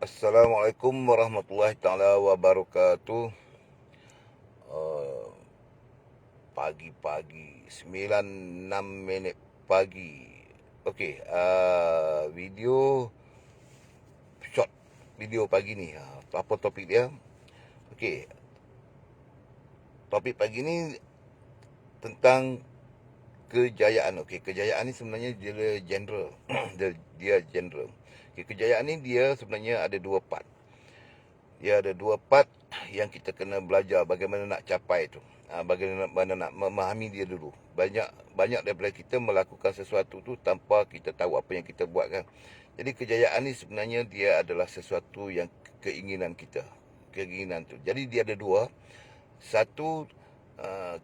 Assalamualaikum warahmatullahi taala wabarakatuh. Uh, Pagi-pagi 9:06 pagi. Okey, video short video pagi ni. Apa topik dia? Okey, topik pagi ni tentang kejayaan. Okey, kejayaan ni sebenarnya dia general. dia general. Okey, kejayaan ni dia sebenarnya ada dua part. Dia ada dua part yang kita kena belajar bagaimana nak capai tu. Bagaimana nak memahami dia dulu. Banyak daripada kita melakukan sesuatu tu tanpa kita tahu apa yang kita buat kan. Jadi kejayaan ni sebenarnya dia adalah sesuatu yang keinginan kita. Keinginan tu. Jadi dia ada dua. Satu,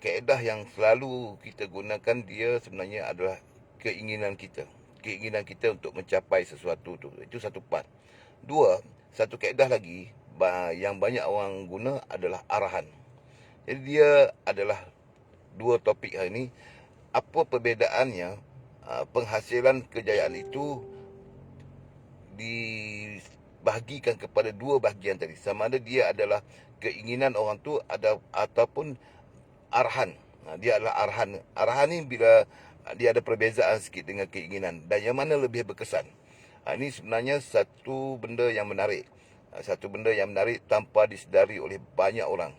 kaedah yang selalu kita gunakan dia sebenarnya adalah keinginan kita. Keinginan kita untuk mencapai sesuatu tu. Itu satu part. Dua, satu kaedah lagi yang banyak orang guna adalah arahan. Jadi dia adalah dua topik hari ini. Apa perbezaannya penghasilan kejayaan itu dibahagikan kepada dua bahagian tadi. Sama ada dia adalah keinginan orang tu ataupun arahan. Dia adalah arahan. Arahan ni bila dia ada perbezaan sikit dengan keinginan. Dan yang mana lebih berkesan. Ini sebenarnya satu benda yang menarik. Satu benda yang menarik tanpa disedari oleh banyak orang.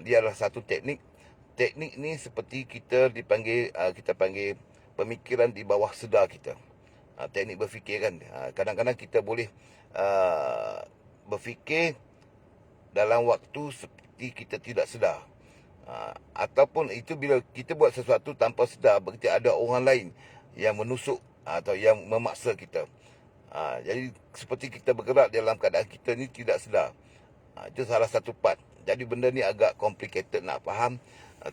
Dia adalah satu teknik. Teknik ni seperti kita panggil pemikiran di bawah sedar kita. Teknik berfikir kan. Kadang-kadang kita boleh berfikir dalam waktu seperti kita tidak sedar. Ataupun itu bila kita buat sesuatu tanpa sedar, berarti ada orang lain yang menusuk atau yang memaksa kita. Jadi seperti kita bergerak dalam keadaan kita ni tidak sedar. Itu salah satu part. Jadi benda ni agak complicated nak faham,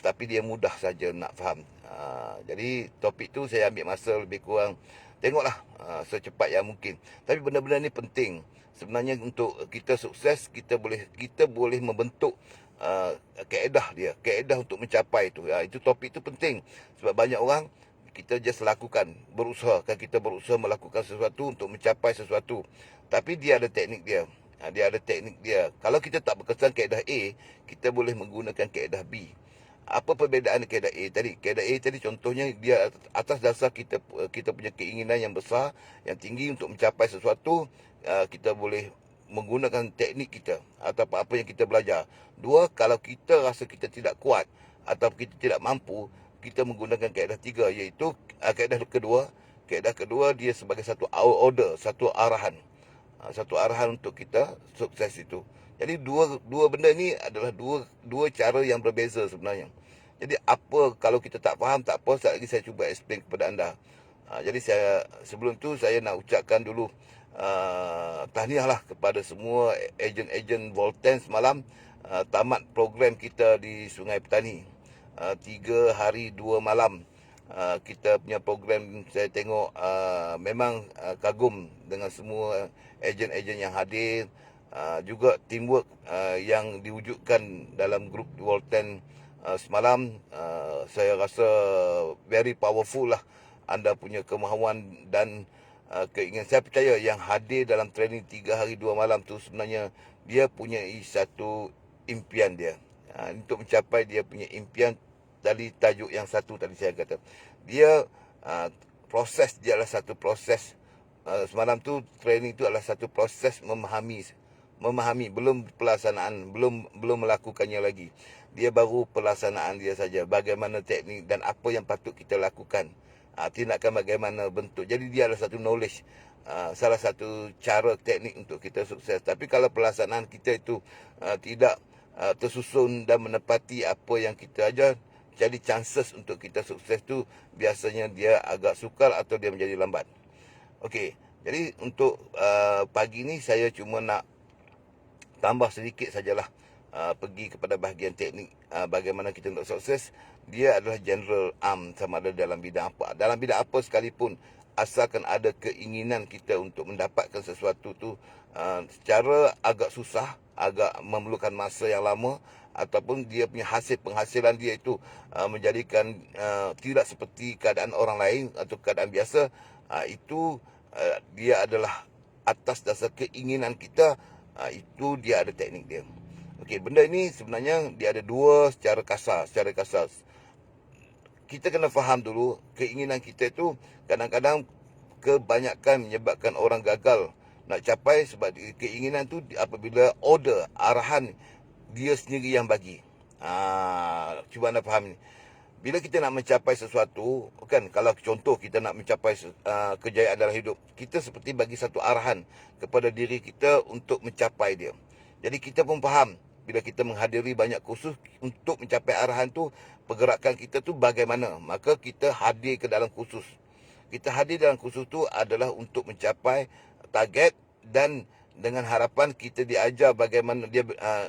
tapi dia mudah saja nak faham. Jadi topik tu saya ambil masa lebih kurang, tengoklah secepat yang mungkin. Tapi benda-benda ni penting. Sebenarnya untuk kita sukses, kita boleh membentuk kaedah dia, kaedah untuk mencapai itu. Itu topik tu penting sebab banyak orang kita just lakukan, berusaha. Kan kita berusaha melakukan sesuatu untuk mencapai sesuatu. Tapi dia ada teknik dia. Dia ada teknik dia. Kalau kita tak berkesan kaedah A, kita boleh menggunakan kaedah B. Apa perbezaan kaedah A tadi? Kaedah A tadi contohnya dia atas dasar kita punya keinginan yang besar, yang tinggi untuk mencapai sesuatu, kita boleh menggunakan teknik kita atau apa yang kita belajar. Dua, kalau kita rasa kita tidak kuat atau kita tidak mampu, kita menggunakan kaedah tiga, iaitu kaedah kedua. Kaedah kedua dia sebagai satu order, satu arahan. Satu arahan untuk kita sukses itu. Jadi dua benda ni adalah dua cara yang berbeza sebenarnya. Jadi apa kalau kita tak faham, tak apa, sekali lagi saya cuba explain kepada anda. Jadi sebelum tu saya nak ucapkan dulu tahniahlah kepada semua ejen-ejen Volten semalam tamat program kita di Sungai Petani. 3 hari 2 malam kita punya program. Saya tengok memang kagum dengan semua ejen-ejen yang hadir, juga teamwork yang diwujudkan dalam grup Volten semalam. Saya rasa very powerful lah anda punya kemahuan dan keinginan. Saya percaya yang hadir dalam training 3 hari 2 malam tu sebenarnya dia punya satu impian dia. Untuk mencapai dia punya impian dari tajuk yang satu tadi saya kata. Dia proses dia adalah satu proses. Semalam tu training tu adalah satu proses memahami, belum pelaksanaan, belum melakukannya lagi. Dia baru pelaksanaan dia saja, bagaimana teknik dan apa yang patut kita lakukan, tindakan bagaimana bentuk. Jadi dia adalah satu knowledge, salah satu cara teknik untuk kita sukses. Tapi kalau pelaksanaan kita itu tidak tersusun dan menepati apa yang kita ajar, jadi chances untuk kita sukses tu biasanya dia agak sukar atau dia menjadi lambat. Okey, jadi untuk pagi ni saya cuma nak tambah sedikit sajalah, pergi kepada bahagian teknik bagaimana kita untuk sukses. Dia adalah general sama ada dalam bidang apa. Dalam bidang apa sekalipun, asalkan ada keinginan kita untuk mendapatkan sesuatu tu, secara agak susah, agak memerlukan masa yang lama, ataupun dia punya penghasilan dia itu menjadikan tidak seperti keadaan orang lain atau keadaan biasa, itu dia adalah atas dasar keinginan kita, itu dia ada teknik dia. Okey, benda ini sebenarnya dia ada dua secara kasar. Kita kena faham dulu, keinginan kita itu kadang-kadang kebanyakan menyebabkan orang gagal nak capai sebab keinginan tu apabila order, arahan dia sendiri yang bagi. Cuba anda faham ni. Bila kita nak mencapai sesuatu, kan, kalau contoh kita nak mencapai kejayaan dalam hidup, kita seperti bagi satu arahan kepada diri kita untuk mencapai dia. Jadi kita pun faham bila kita menghadiri banyak kursus untuk mencapai arahan tu, pergerakan kita tu bagaimana. Maka kita hadir ke dalam kursus. Kita hadir dalam kursus tu adalah untuk mencapai target, dan dengan harapan kita diajar bagaimana dia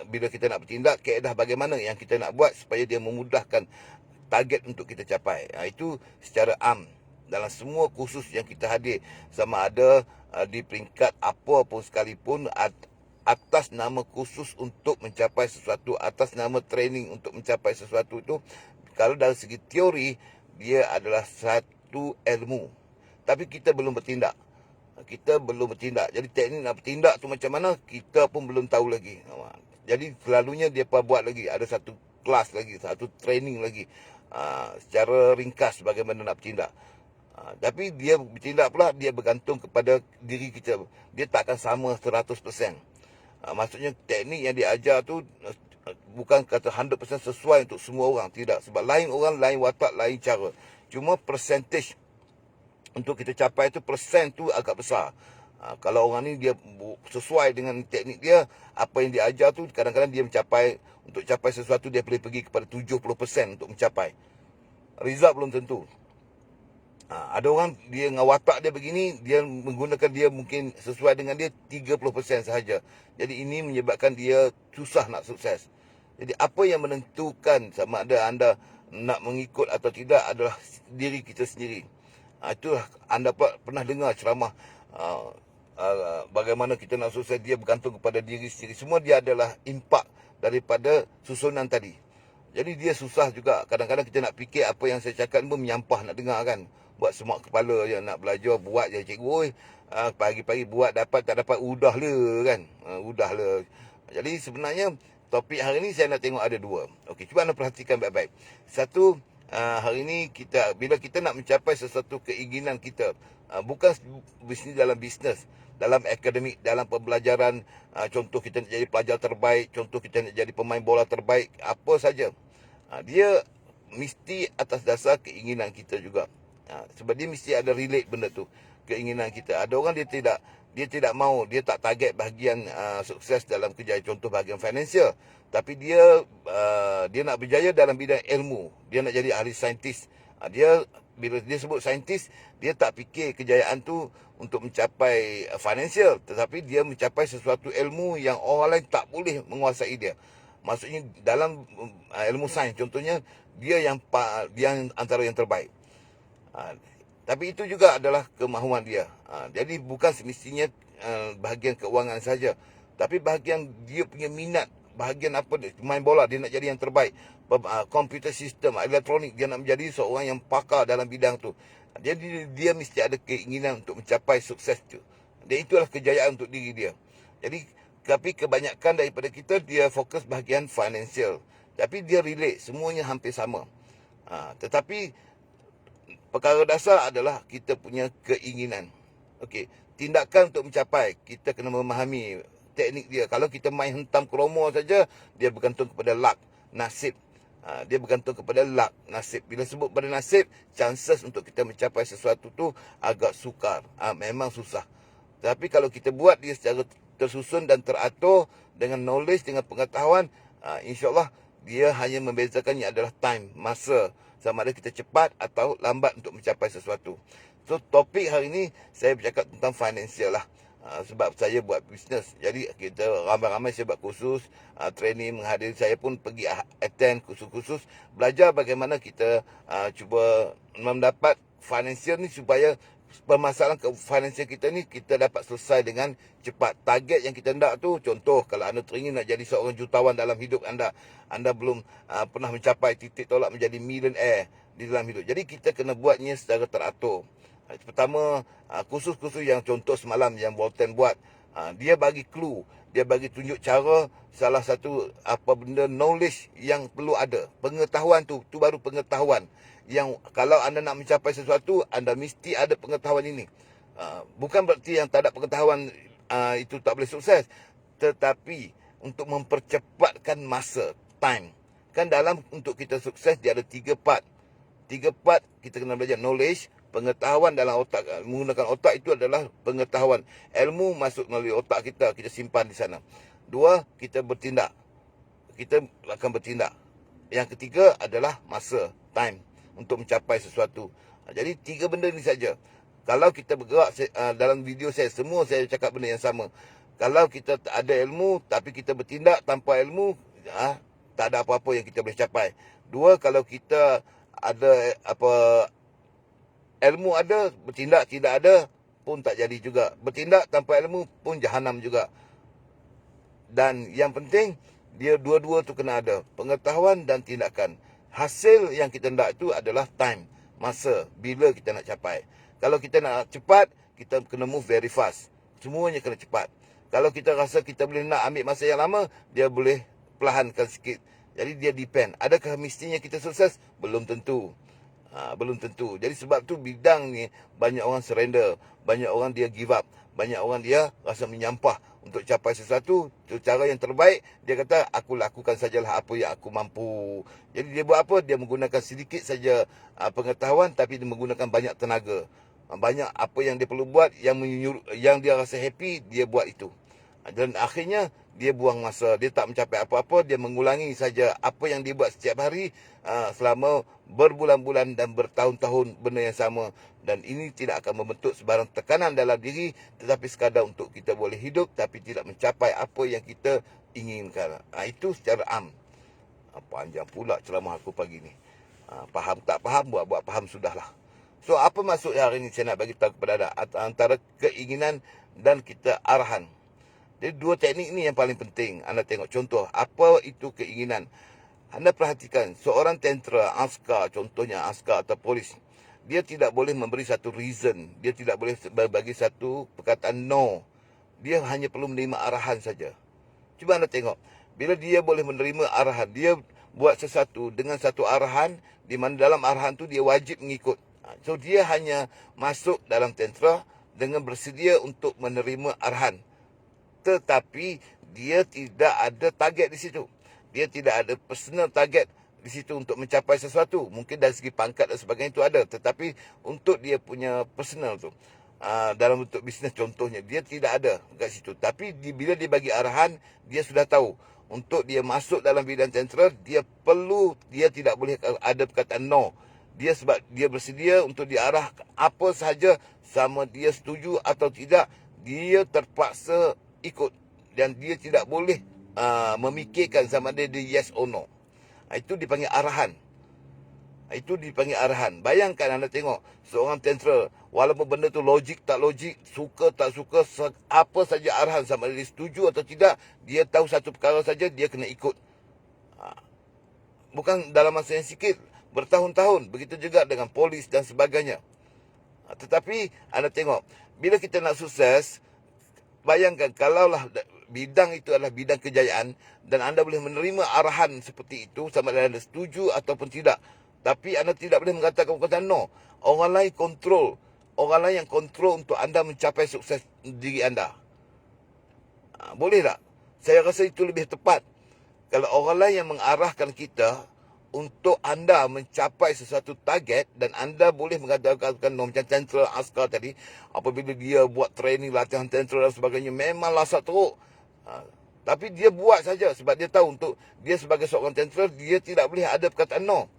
bila kita nak bertindak, kaedah bagaimana yang kita nak buat supaya dia memudahkan target untuk kita capai. Itu secara am dalam semua kursus yang kita hadir, sama ada di peringkat apa pun sekalipun, atas nama kursus untuk mencapai sesuatu, atas nama training untuk mencapai sesuatu itu, kalau dari segi teori dia adalah satu ilmu, tapi kita belum bertindak. Jadi teknik nak bertindak tu macam mana, kita pun belum tahu lagi. Jadi selalunya dia buat lagi, ada satu kelas lagi, satu training lagi, secara ringkas bagaimana nak bertindak. Tapi dia bertindak pula, dia bergantung kepada diri kita. Dia tak akan sama 100%. Maksudnya teknik yang diajar tu bukan kata 100% sesuai untuk semua orang. Tidak. Sebab lain orang, lain watak, lain cara. Cuma percentage untuk kita capai tu, persen tu agak besar. Kalau orang ni dia sesuai dengan teknik dia, apa yang dia ajar tu, kadang-kadang dia untuk capai sesuatu dia boleh pergi kepada 70% untuk mencapai. Result belum tentu. Ada orang dia dengan watak dia begini, dia menggunakan dia mungkin sesuai dengan dia 30% sahaja. Jadi ini menyebabkan dia susah nak sukses. Jadi apa yang menentukan sama ada anda nak mengikut atau tidak adalah diri kita sendiri. Itulah anda pernah dengar ceramah bagaimana kita nak sukses, dia bergantung kepada diri sendiri. Semua dia adalah impak daripada susunan tadi. Jadi dia susah juga. Kadang-kadang kita nak fikir apa yang saya cakap pun menyampah nak dengar kan. Buat semak kepala je, nak belajar, buat je cikgu. Pagi-pagi buat, dapat tak dapat, udahlah kan. Udahlah. Jadi sebenarnya topik hari ni saya nak tengok ada dua. Okey, cuba anda perhatikan baik-baik. Satu, hari ni bila kita nak mencapai sesuatu keinginan kita, bukan bisnes dalam bisnes, dalam akademik, dalam pembelajaran, contoh kita nak jadi pelajar terbaik, contoh kita nak jadi pemain bola terbaik, apa saja, dia mesti atas dasar keinginan kita juga. Sebab dia mesti ada relate benda tu, keinginan kita. Ada orang dia tidak mau, dia tak target bahagian sukses dalam kerjaya, contoh bahagian financial, tapi dia nak berjaya dalam bidang ilmu, dia nak jadi ahli saintis. Bila dia sebut saintis, dia tak fikir kejayaan tu untuk mencapai financial, tetapi dia mencapai sesuatu ilmu yang orang lain tak boleh menguasai dia. Maksudnya dalam ilmu sains contohnya, dia yang antara yang terbaik. Tapi itu juga adalah kemahuan dia. Jadi bukan semestinya bahagian keuangan saja, tapi bahagian dia punya minat, bahagian apa dia, main bola dia nak jadi yang terbaik, komputer sistem, elektronik, dia nak menjadi seorang yang pakar dalam bidang tu. Jadi dia mesti ada keinginan untuk mencapai sukses tu. Dan itulah kejayaan untuk diri dia. Jadi tapi kebanyakan daripada kita dia fokus bahagian financial, tapi dia relate, semuanya hampir sama. Tetapi perkara dasar adalah kita punya keinginan. Okey, tindakan untuk mencapai, kita kena memahami teknik dia. Kalau kita main hentam kromo saja, dia bergantung kepada luck, nasib. Dia bergantung kepada luck, nasib. Bila sebut pada nasib, chances untuk kita mencapai sesuatu tu agak sukar. Memang susah. Tapi kalau kita buat dia secara tersusun dan teratur dengan knowledge, dengan pengetahuan, insya-Allah dia hanya membezakannya adalah time, masa, sama ada kita cepat atau lambat untuk mencapai sesuatu. So topik hari ini saya bercakap tentang financial lah. Sebab saya buat bisnes, jadi kita ramai-ramai saya buat kursus, training, menghadiri. Saya pun pergi attend kursus-kursus, belajar bagaimana kita cuba mendapat financial ni, supaya permasalahan financial kita ni kita dapat selesai dengan cepat. Target yang kita nak tu, contoh kalau anda teringin nak jadi seorang jutawan dalam hidup anda, anda belum pernah mencapai titik tolak menjadi millionaire di dalam hidup. Jadi kita kena buatnya secara teratur. Pertama, kursus-kursus yang contoh semalam yang Bolton buat, dia bagi clue, dia bagi tunjuk cara. Salah satu apa benda knowledge yang perlu ada, pengetahuan tu baru pengetahuan yang kalau anda nak mencapai sesuatu, anda mesti ada pengetahuan ini. Bukan berarti yang tak ada pengetahuan itu tak boleh sukses, tetapi untuk mempercepatkan masa, time. Kan dalam untuk kita sukses dia ada 3 part. 3 part kita kena belajar knowledge, pengetahuan dalam otak. Menggunakan otak itu adalah pengetahuan. Ilmu masuk melalui otak kita, kita simpan di sana. 2, kita bertindak. Kita akan bertindak. Yang ketiga adalah masa, time, untuk mencapai sesuatu. Jadi 3 benda ni saja. Kalau kita bergerak dalam video saya, semua saya cakap benda yang sama. Kalau kita tak ada ilmu tapi kita bertindak tanpa ilmu, tak ada apa-apa yang kita boleh capai. 2, kalau kita ada ilmu ada, bertindak tidak ada pun tak jadi juga. Bertindak tanpa ilmu pun jahanam juga. Dan yang penting, dia dua-dua tu kena ada, pengetahuan dan tindakan. Hasil yang kita nak tu adalah time, masa, bila kita nak capai. Kalau kita nak cepat, kita kena move very fast. Semuanya kena cepat. Kalau kita rasa kita boleh nak ambil masa yang lama, dia boleh perlahankan sikit. Jadi dia depend. Adakah mestinya kita sukses? Belum tentu. Belum tentu. Jadi sebab tu bidang ni banyak orang surrender, banyak orang dia give up, banyak orang dia rasa menyampah untuk capai sesuatu. Itu cara yang terbaik. Dia kata aku lakukan sajalah apa yang aku mampu. Jadi dia buat apa? Dia menggunakan sedikit saja pengetahuan tapi dia menggunakan banyak tenaga. Banyak apa yang dia perlu buat, yang dia rasa happy, dia buat itu. Dan akhirnya dia buang masa, dia tak mencapai apa-apa, dia mengulangi saja apa yang dia buat setiap hari selama berbulan-bulan dan bertahun-tahun benda yang sama. Dan ini tidak akan membentuk sebarang tekanan dalam diri, tetapi sekadar untuk kita boleh hidup tapi tidak mencapai apa yang kita inginkan. Itu secara am. Panjang pula ceramah aku pagi ni. Faham tak faham, buat faham sudahlah. So apa maksud hari ini saya nak bagi tahu kepada anda, antara keinginan dan kita arahan. Jadi 2 teknik ni yang paling penting. Anda tengok contoh, apa itu keinginan. Anda perhatikan, seorang tentera, askar, contohnya askar atau polis, dia tidak boleh memberi satu reason. Dia tidak boleh bagi satu perkataan no. Dia hanya perlu menerima arahan saja. Cuba anda tengok, bila dia boleh menerima arahan, dia buat sesuatu dengan satu arahan, di mana dalam arahan tu dia wajib mengikut. So dia hanya masuk dalam tentera dengan bersedia untuk menerima arahan. Tetapi dia tidak ada target di situ. Dia tidak ada personal target di situ untuk mencapai sesuatu. Mungkin dari segi pangkat dan sebagainya itu ada. Tetapi untuk dia punya personal tu, dalam bentuk bisnes contohnya, dia tidak ada kat situ. Tapi bila dia bagi arahan, dia sudah tahu. Untuk dia masuk dalam bidang tentera, dia tidak boleh ada perkataan no. Dia sebab dia bersedia untuk diarah apa sahaja, sama dia setuju atau tidak, dia terpaksa ikut. Dan dia tidak boleh memikirkan sama ada dia yes or no. Itu dipanggil arahan. Bayangkan anda tengok seorang tentera, walaupun benda tu logik tak logik, suka tak suka, apa saja arahan, sama ada dia setuju atau tidak, dia tahu satu perkara saja, dia kena ikut. Bukan dalam masa yang sikit, bertahun-tahun. Begitu juga dengan polis dan sebagainya. Tetapi anda tengok, bila kita nak sukses, bayangkan kalaulah bidang itu adalah bidang kejayaan dan anda boleh menerima arahan seperti itu, sama ada anda setuju ataupun tidak. Tapi anda tidak boleh mengatakan perkataan no. Orang lain kontrol. Orang lain yang kontrol untuk anda mencapai sukses diri anda. Boleh tak? Saya rasa itu lebih tepat. Kalau orang lain yang mengarahkan kita untuk anda mencapai sesuatu target dan anda boleh mengatakan no, macam tentera askar tadi, apabila dia buat training latihan tentera dan sebagainya, memang lasak teruk. Tapi dia buat saja sebab dia tahu untuk dia sebagai seorang tentera, dia tidak boleh ada perkataan no.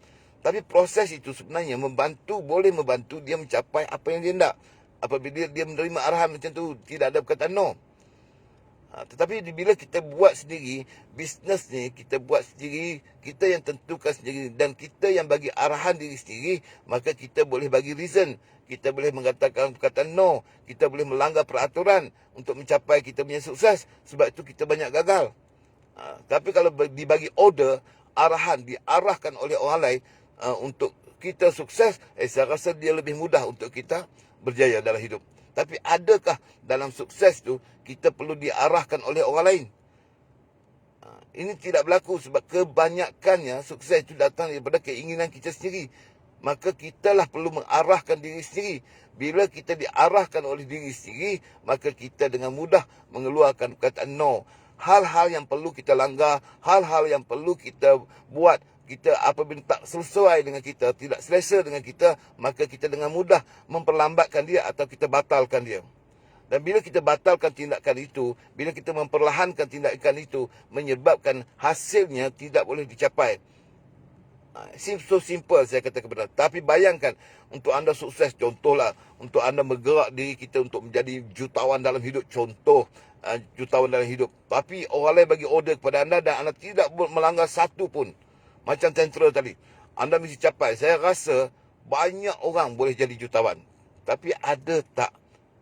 Tapi proses itu sebenarnya boleh membantu dia mencapai apa yang dia nak. Apabila dia menerima arahan macam tu, tidak ada perkataan no. Tetapi bila kita buat sendiri, bisnes ni kita buat sendiri, kita yang tentukan sendiri dan kita yang bagi arahan diri sendiri, maka kita boleh bagi reason. Kita boleh mengatakan perkataan no. Kita boleh melanggar peraturan untuk mencapai kita punya sukses. Sebab itu kita banyak gagal. Tapi kalau dibagi order, arahan, diarahkan oleh orang lain untuk kita sukses, saya rasa dia lebih mudah untuk kita berjaya dalam hidup. Tapi adakah dalam sukses tu kita perlu diarahkan oleh orang lain? Ini tidak berlaku sebab kebanyakannya sukses itu datang daripada keinginan kita sendiri. Maka kitalah perlu mengarahkan diri sendiri. Bila kita diarahkan oleh diri sendiri, maka kita dengan mudah mengeluarkan perkataan no. Hal-hal yang perlu kita langgar, hal-hal yang perlu kita buat, kita apabila tak sesuai dengan kita, tidak selesa dengan kita, maka kita dengan mudah memperlambatkan dia atau kita batalkan dia. Dan bila kita batalkan tindakan itu, bila kita memperlahankan tindakan itu, menyebabkan hasilnya tidak boleh dicapai. So simple saya kata kepada. Tapi bayangkan, untuk anda sukses, contohlah, untuk anda bergerak diri kita untuk menjadi jutawan dalam hidup, contoh, jutawan dalam hidup. Tapi orang lain bagi order kepada anda dan anda tidak melanggar satu pun. Macam tentera tadi. Anda mesti capai. Saya rasa banyak orang boleh jadi jutawan. Tapi ada tak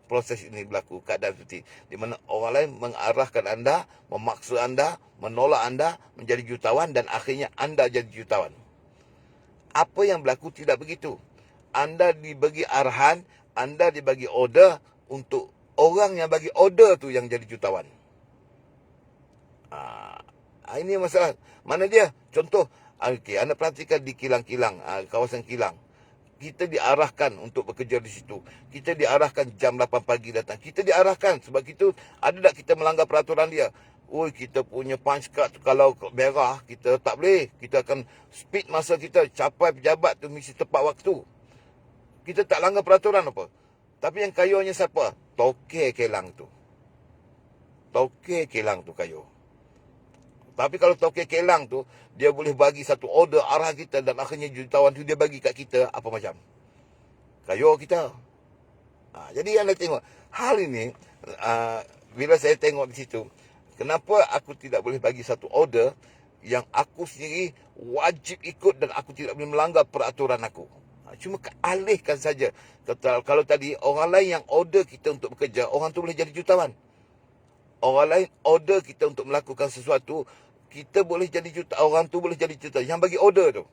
proses ini berlaku, keadaan seperti di mana orang lain mengarahkan anda, memaksa anda, menolak anda menjadi jutawan dan akhirnya anda jadi jutawan. Apa yang berlaku tidak begitu. Anda dibagi arahan, anda dibagi order untuk orang yang bagi order tu yang jadi jutawan. Ini masalah. Mana dia? Contoh, anda perhatikan di kilang-kilang, kawasan kilang. Kita diarahkan untuk bekerja di situ. Kita diarahkan jam 8 pagi datang. Kita diarahkan sebab itu ada tak kita melanggar peraturan dia. Kita punya punch card tu kalau merah, kita tak boleh. Kita akan speed masa kita capai pejabat tu mesti tepat waktu. Kita tak langgar peraturan apa. Tapi yang kayuhnya siapa? Tokek kilang tu. Tokek kilang tu kayu. Tapi kalau tokek kilang tu, dia boleh bagi satu order arah kita dan akhirnya jutawan tu dia bagi kat kita apa macam. Kayu kita. Jadi anda tengok, hal ini, bila saya tengok di situ, kenapa aku tidak boleh bagi satu order yang aku sendiri wajib ikut dan aku tidak boleh melanggar peraturan aku. Cuma kealihkan saja. Kalau tadi, orang lain yang order kita untuk bekerja, orang tu boleh jadi jutawan. Orang lain order kita untuk melakukan sesuatu, kita boleh jadi jutawan, orang tu boleh jadi jutawan. Yang bagi order tu.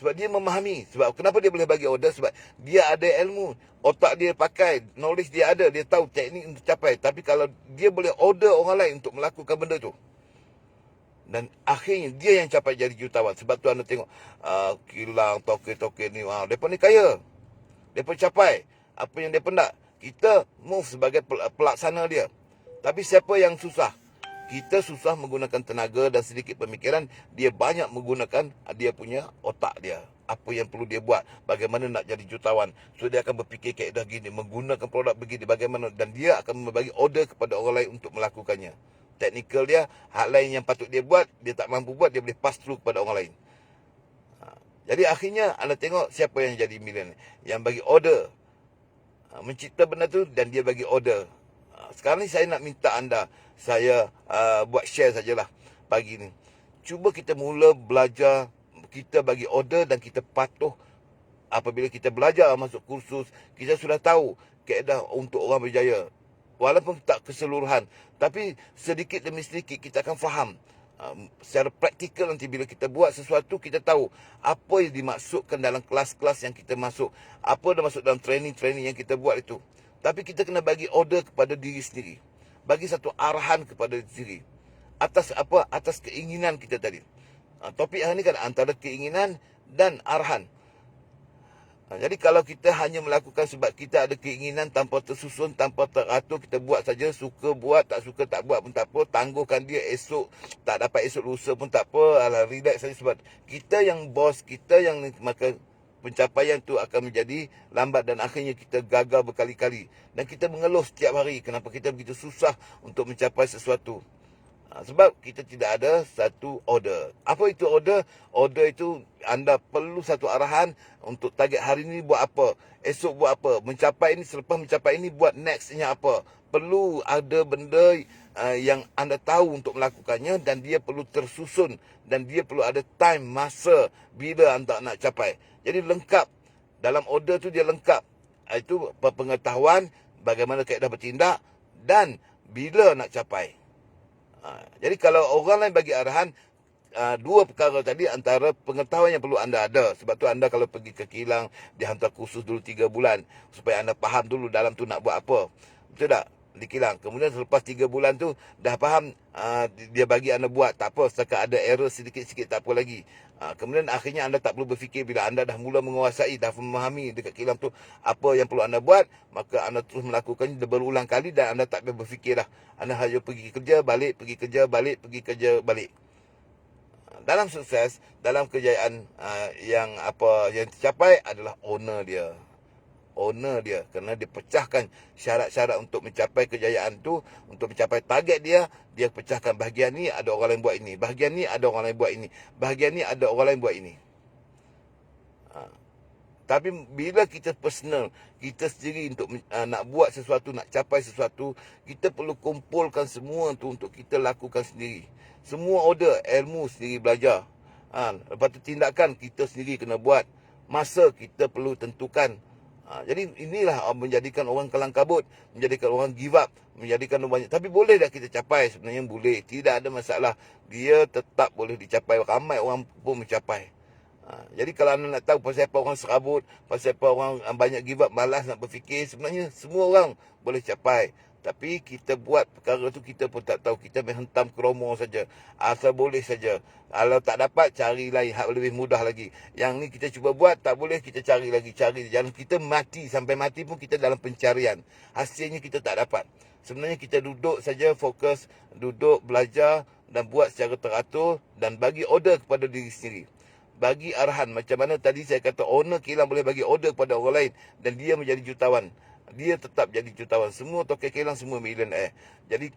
Sebab dia memahami. Sebab kenapa dia boleh bagi order? Sebab dia ada ilmu. Otak dia pakai. Knowledge dia ada. Dia tahu teknik untuk capai. Tapi kalau dia boleh order orang lain untuk melakukan benda tu. Dan akhirnya dia yang capai jadi jutawan. Sebab tu anda tengok. Kilang, toke-toke ni. Mereka ni kaya. Mereka capai apa yang mereka nak. Kita move sebagai pelaksana dia. Tapi siapa yang susah? Kita susah menggunakan tenaga dan sedikit pemikiran. Dia banyak menggunakan dia punya otak dia. Apa yang perlu dia buat. Bagaimana nak jadi jutawan. So dia akan berfikir kaedah gini. Menggunakan produk begini. Bagaimana. Dan dia akan membagi order kepada orang lain untuk melakukannya. Teknikal dia. Hal lain yang patut dia buat. Dia tak mampu buat. Dia boleh pass through kepada orang lain. Jadi akhirnya anda tengok siapa yang jadi millionaire. Yang bagi order. Mencipta benda tu dan dia bagi order. Sekarang ni saya nak minta anda, saya buat share sajalah pagi ni. Cuba kita mula belajar, kita bagi order dan kita patuh. Apabila kita belajar masuk kursus, kita sudah tahu kaedah untuk orang berjaya. Walaupun tak keseluruhan, tapi sedikit demi sedikit kita akan faham. Secara praktikal nanti bila kita buat sesuatu, kita tahu apa yang dimaksudkan dalam kelas-kelas yang kita masuk. Apa yang masuk dalam training-training yang kita buat itu. Tapi kita kena bagi order kepada diri sendiri. Bagi satu arahan kepada diri sendiri. Atas apa? Atas keinginan kita tadi. Topik hari ni kan antara keinginan dan arahan. Jadi kalau kita hanya melakukan sebab kita ada keinginan tanpa tersusun, tanpa teratur, kita buat saja, suka buat, tak suka tak buat pun tak apa, tangguhkan dia esok, tak dapat esok lusa pun tak apa, relax saja sebab kita yang bos, kita yang maka pencapaian tu akan menjadi lambat dan akhirnya kita gagal berkali-kali. Dan kita mengeluh setiap hari kenapa kita begitu susah untuk mencapai sesuatu. Sebab kita tidak ada satu order. Apa itu order? Order itu anda perlu satu arahan untuk target hari ini buat apa. Esok buat apa. Mencapai ini, selepas mencapai ini buat nextnya apa. Perlu ada benda yang anda tahu untuk melakukannya dan dia perlu tersusun. Dan dia perlu ada time, masa bila anda nak capai. Jadi lengkap. Dalam order tu dia lengkap. Itu pengetahuan bagaimana kaedah bertindak dan bila nak capai. Jadi kalau orang lain bagi arahan, dua perkara tadi antara pengetahuan yang perlu anda ada. Sebab tu anda kalau pergi ke kilang, dia hantar kursus dulu 3 bulan supaya anda faham dulu dalam tu nak buat apa. Betul tak? Di kilang. Kemudian selepas 3 bulan tu dah faham, dia bagi anda buat. Tak apa, setakat ada error sedikit-sikit tak apa lagi. Kemudian akhirnya anda tak perlu berfikir bila anda dah mula menguasai, dah memahami dekat kilang tu apa yang perlu anda buat, maka anda terus melakukannya berulang kali dan anda tak payah berfikir dah. Anda hanya pergi kerja, balik, pergi kerja, balik, pergi kerja, balik. Dalam sukses, dalam kejayaan yang tercapai adalah owner dia, kerana dia pecahkan syarat-syarat untuk mencapai kejayaan tu, untuk mencapai target dia pecahkan bahagian ni ada orang lain buat ini, bahagian ni ada orang lain buat ini, bahagian ni ada orang lain buat ini. Tapi bila kita personal, kita sendiri untuk nak buat sesuatu, nak capai sesuatu, kita perlu kumpulkan semua tu untuk kita lakukan sendiri. Semua order, ilmu sendiri belajar. Lepas tu tindakan kita sendiri kena buat. Masa kita perlu tentukan. Jadi inilah menjadikan orang kelang kabut, menjadikan orang give up, menjadikan orang banyak. Tapi boleh tak kita capai? Sebenarnya boleh. Tidak ada masalah. Dia tetap boleh dicapai. Ramai orang pun mencapai. Jadi kalau anda nak tahu pasal apa orang serabut, pasal apa orang banyak give up, malas nak berfikir, sebenarnya semua orang boleh capai. Tapi kita buat perkara tu kita pun tak tahu. Kita main hentam kromo saja. Asal boleh saja. Kalau tak dapat, cari lain. Hak lebih mudah lagi. Yang ni kita cuba buat, tak boleh kita cari lagi. Cari jalan kita mati. Sampai mati pun kita dalam pencarian. Hasilnya kita tak dapat. Sebenarnya kita duduk saja, fokus, duduk, belajar dan buat secara teratur dan bagi order kepada diri sendiri. Bagi arahan. Macam mana tadi saya kata owner kilang boleh bagi order kepada orang lain dan dia menjadi jutawan. Dia tetap jadi jutawan. Semua token kilang semua millionaire. Jadi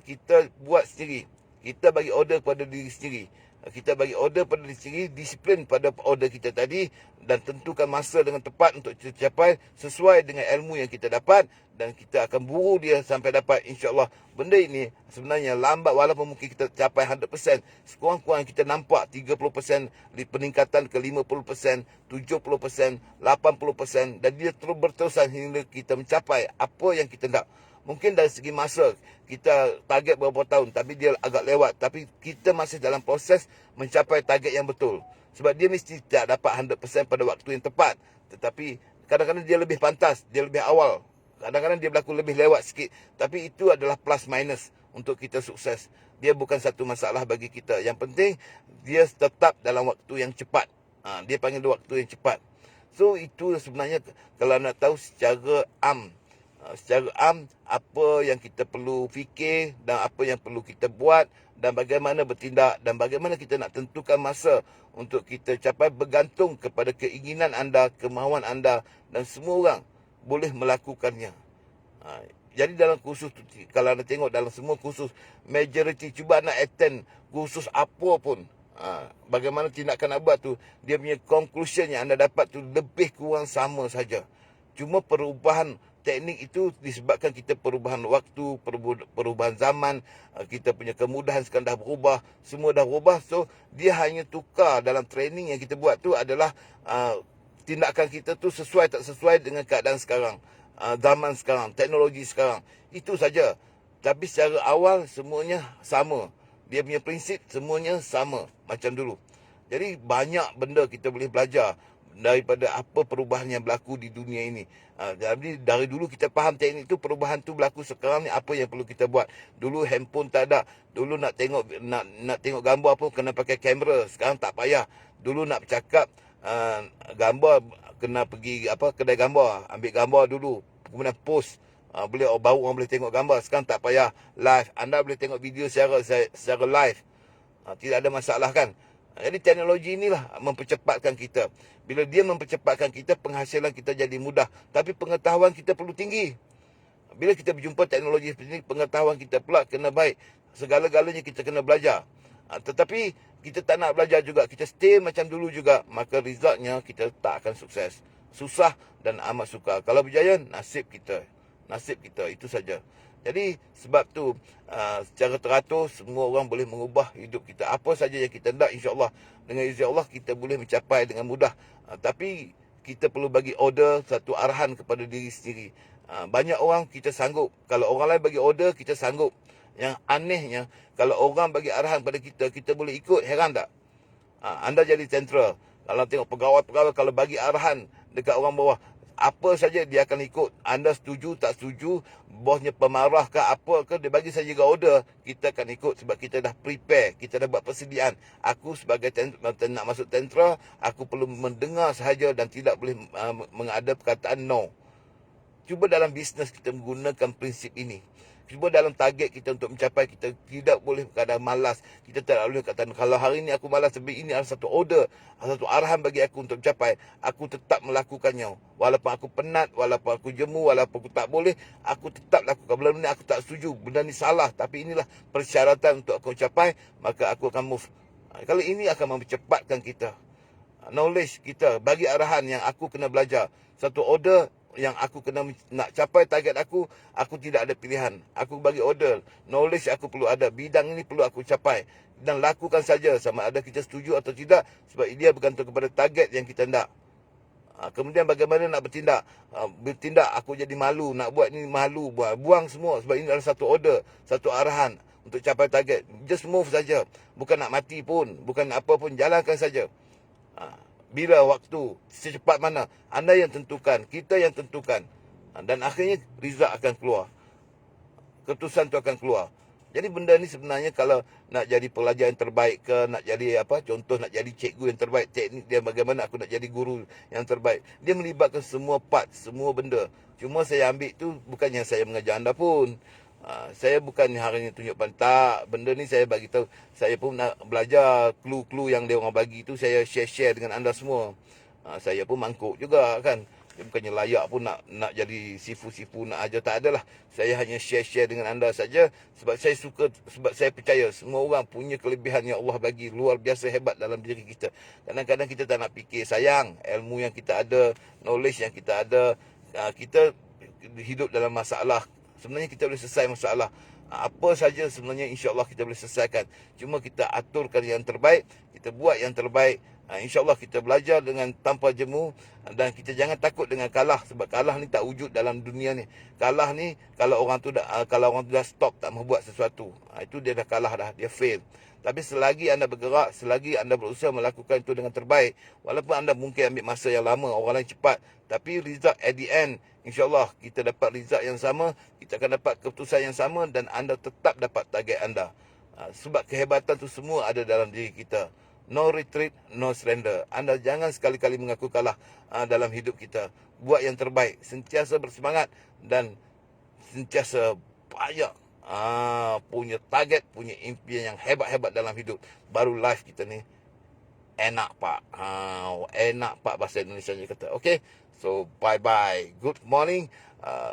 kita buat sendiri. Kita bagi order kepada diri sendiri. Kita bagi order pada diri sendiri, disiplin pada order kita tadi dan tentukan masa dengan tepat untuk kita capai sesuai dengan ilmu yang kita dapat dan kita akan buru dia sampai dapat, insya-Allah. Benda ini sebenarnya lambat walaupun mungkin kita capai 100%, sekurang-kurangnya kita nampak 30% peningkatan ke 50%, 70%, 80% dan dia terus berterusan hingga kita mencapai apa yang kita nak. Mungkin dari segi masa kita target berapa tahun tapi dia agak lewat, tapi kita masih dalam proses mencapai target yang betul. Sebab dia mesti tak dapat 100% pada waktu yang tepat, tetapi kadang-kadang dia lebih pantas, dia lebih awal. Kadang-kadang dia berlaku lebih lewat sikit, tapi itu adalah plus minus untuk kita sukses. Dia bukan satu masalah bagi kita. Yang penting dia tetap dalam waktu yang cepat. Dia panggil waktu yang cepat. So itu sebenarnya kalau nak tahu secara apa yang kita perlu fikir dan apa yang perlu kita buat dan bagaimana bertindak dan bagaimana kita nak tentukan masa untuk kita capai bergantung kepada keinginan anda, kemahuan anda dan semua orang boleh melakukannya. Jadi dalam kursus tu, kalau anda tengok dalam semua kursus, majority cuba nak attend kursus apa pun, bagaimana tindakan nak buat tu, dia punya conclusion yang anda dapat tu lebih kurang sama saja. Cuma perubahan teknik itu disebabkan kita perubahan waktu, perubahan zaman, kita punya kemudahan sekarang dah berubah, semua dah berubah. So dia hanya tukar dalam training yang kita buat tu adalah tindakan kita tu sesuai tak sesuai dengan keadaan sekarang, zaman sekarang, teknologi sekarang. Itu saja. Tapi secara awal semuanya sama. Dia punya prinsip semuanya sama macam dulu. Jadi banyak benda kita boleh belajar daripada apa perubahan yang berlaku di dunia ini. Jadi dari dulu kita faham teknik tu, perubahan tu berlaku sekarang ni apa yang perlu kita buat. Dulu handphone tak ada. Dulu nak tengok gambar apa kena pakai kamera. Sekarang tak payah. Dulu nak bercakap gambar kena pergi kedai gambar, ambil gambar dulu, kemudian post. Baru orang boleh tengok gambar. Sekarang tak payah live. Anda boleh tengok video secara live. Tidak ada masalah kan. Jadi teknologi inilah mempercepatkan kita. Bila dia mempercepatkan kita, penghasilan kita jadi mudah. Tapi pengetahuan kita perlu tinggi. Bila kita berjumpa teknologi seperti ini, pengetahuan kita pula kena baik. Segala-galanya kita kena belajar. Tetapi kita tak nak belajar juga, kita stay macam dulu juga, maka resultnya kita tak akan sukses. Susah dan amat sukar. Kalau berjaya, nasib kita. Nasib kita, itu saja. Jadi sebab tu secara teratur semua orang boleh mengubah hidup kita. Apa saja yang kita nak, insya-Allah dengan izin Allah kita boleh mencapai dengan mudah. Tapi kita perlu bagi order, satu arahan kepada diri sendiri. Banyak orang kita sanggup. Kalau orang lain bagi order, kita sanggup. Yang anehnya, kalau orang bagi arahan pada kita, kita boleh ikut, heran tak? Anda jadi tentera. Kalau tengok pegawai-pegawai, kalau bagi arahan dekat orang bawah, apa saja dia akan ikut. Anda setuju, tak setuju, bosnya pemarah ke apa ke, dia bagi saja order, kita akan ikut sebab kita dah prepare, kita dah buat persediaan. Aku sebagai nak masuk tentera, aku perlu mendengar sahaja dan tidak boleh mengada perkataan no. Cuba dalam bisnes kita menggunakan prinsip ini. Cuba dalam target kita untuk mencapai, kita tidak boleh kadang malas. Kita tak boleh kata, kalau hari ini aku malas, tapi ini adalah satu order, satu arahan bagi aku untuk mencapai, aku tetap melakukannya. Walaupun aku penat, walaupun aku jemu, walaupun aku tak boleh, aku tetap lakukan. Benda ni aku tak setuju, benda ni salah, tapi inilah persyaratan untuk aku capai, maka aku akan move. Kalau ini akan mempercepatkan kita. Knowledge kita, bagi arahan yang aku kena belajar. Satu order yang aku kena nak capai target aku tidak ada pilihan. Aku bagi order, knowledge aku perlu ada, bidang ini perlu aku capai, dan lakukan saja sama ada kita setuju atau tidak, sebab dia bergantung kepada target yang kita nak. Kemudian bagaimana nak bertindak. Bertindak aku jadi malu, nak buat ni malu, buang semua, sebab ini adalah satu order, satu arahan untuk capai target. Just move saja, bukan nak mati pun, bukan nak apa pun, jalankan saja. Bila waktu, secepat mana, anda yang tentukan, kita yang tentukan. Dan akhirnya result akan keluar, keputusan tu akan keluar. Jadi benda ni sebenarnya kalau nak jadi pelajar yang terbaik ke, nak jadi apa, contoh nak jadi cikgu yang terbaik, teknik dia bagaimana aku nak jadi guru yang terbaik, dia melibatkan semua part, semua benda. Cuma saya ambil tu bukannya saya mengajar anda pun. Saya bukan hari ni tunjuk tak, benda ni saya bagi tahu. Saya pun nak belajar clue-clue yang dia orang bagi tu, saya share dengan anda semua. Saya pun mangkuk juga kan. Dia bukannya layak pun nak jadi sifu-sifu, nak ajar, tak adalah. Saya hanya share dengan anda saja sebab saya suka, sebab saya percaya semua orang punya kelebihan yang Allah bagi luar biasa hebat dalam diri kita. Kadang-kadang kita tak nak fikir, sayang ilmu yang kita ada, knowledge yang kita ada. Kita hidup dalam masalah, sebenarnya kita boleh selesai masalah. Apa saja sebenarnya insya-Allah kita boleh selesaikan. Cuma kita aturkan yang terbaik, kita buat yang terbaik. InsyaAllah kita belajar dengan tanpa jemu, dan kita jangan takut dengan kalah, sebab kalah ni tak wujud dalam dunia ni. Kalah ni kalau orang tu dah stop, tak mau buat sesuatu, itu dia dah kalah dah, dia fail. Tapi selagi anda bergerak, selagi anda berusaha melakukan itu dengan terbaik, walaupun anda mungkin ambil masa yang lama, orang lain cepat, tapi result at the end, InsyaAllah kita dapat result yang sama, kita akan dapat keputusan yang sama, dan anda tetap dapat target anda. Sebab kehebatan tu semua ada dalam diri kita. No retreat, no surrender. Anda jangan sekali-kali mengaku kalah dalam hidup kita. Buat yang terbaik, sentiasa bersemangat, dan sentiasa banyak punya target, punya impian yang hebat-hebat dalam hidup. Baru life kita ni enak pak. Enak pak bahasa Indonesia nya kata. Okay, so bye-bye. Good morning.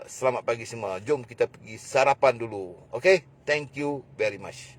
Selamat pagi semua. Jom kita pergi sarapan dulu. Okay, thank you very much.